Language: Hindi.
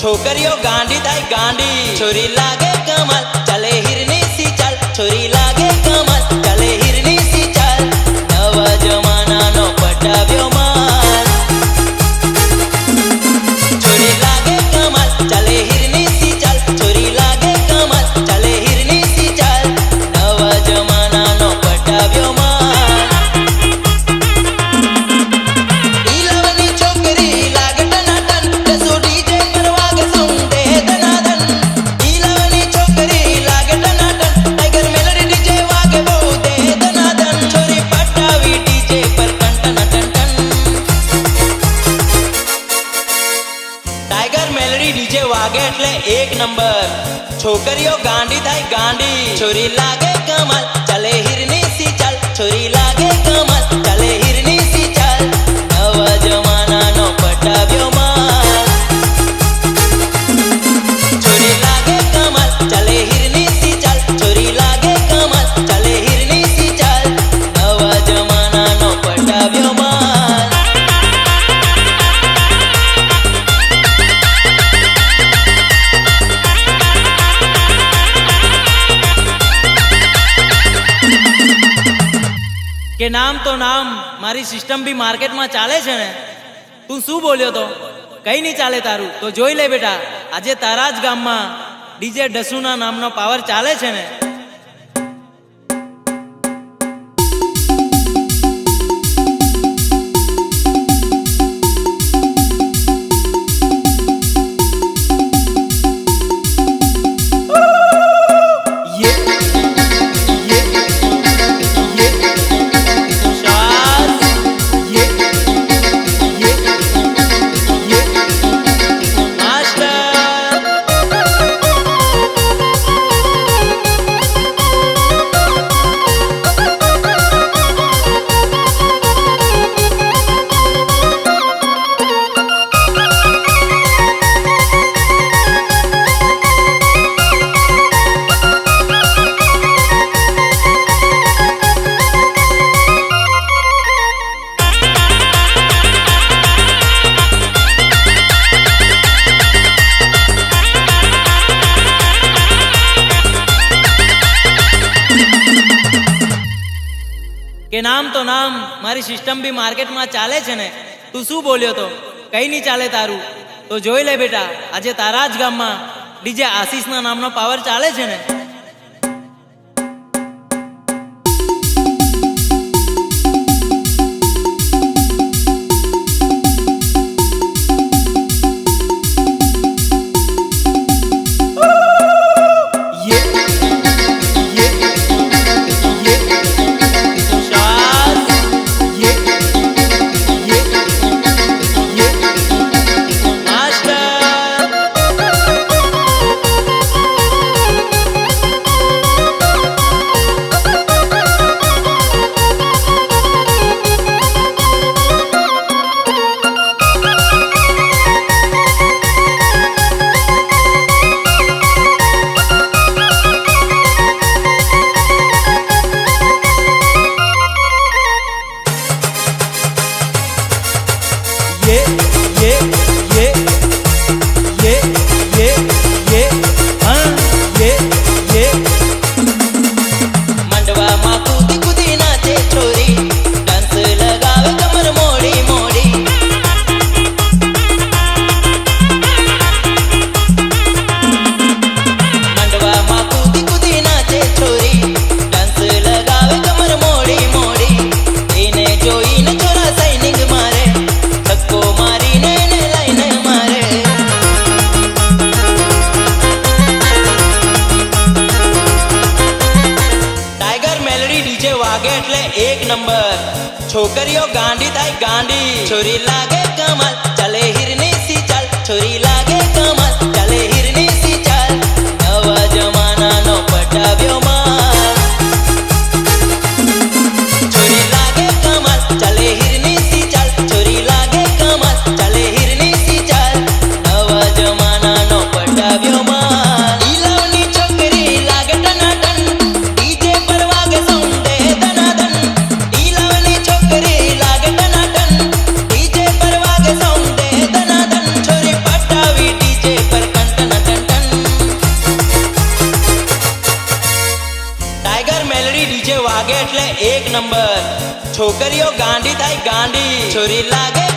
छोकरियों गांडी थाई गांडी छोरी लागे कमल चले हिरनी सी चल छोरी लागे कमल चले हिरनी सी चल नवा जमाना नो पटाव्यो माल छोरी लागे कमल चले हिरनी सी चल छोरी लागे कमल चले हिरनी सी चल नवा जमाना नो पटाव्यो माल डीजे वागे એટલે एक नंबर छोकरियों गांडी थाई गांडी छोरी लागे कमल चले हिरनी सी चल छोरी लागे कमल चले हिरनी सी चल नवा जमाना नो पटाव्यो माल छोरी लागे कमल चले हिरनी सी चल छोरी लागे कमल चले हिरनी सी चल नवा जमाना नो पटाव्यो माल के नाम तो नाम मारी सिस्टम भी मार्केट में चाले छे ने तू शू बोल्यो तो कई नहीं चाले तारू तो जोई ले बेटा आजे तारा ज गाम में डीजे डसूना नामनो पावर चाले छे ने के नाम तो नाम मारी सिस्टम भी मार्केट में चाले छे ने तू शू बोल्यो तो कई नहीं चाले तारू तो जोई ले बेटा आजे तारा ज गाम में डीजे आशीष ना नामनो पावर चाले छे ने एक नंबर छोकरियों गांडी थाई गांडी छोरी लागे कमल चले हिरनी सी चल छोरी लागे कमल चले हिरनी सी चल नवा जमाना नो पटाव्यो माल छोरी लागे कमल चले हिरनी सी चल छोरी लागे कमल चले हिरनी सी चल नवा जमाना नो पटाव्यो माल छोरी पटावी વાગે એટલે એક નંબર. છોકરીઓ ગાંડી થાય ગાંડી. છોરી લાગે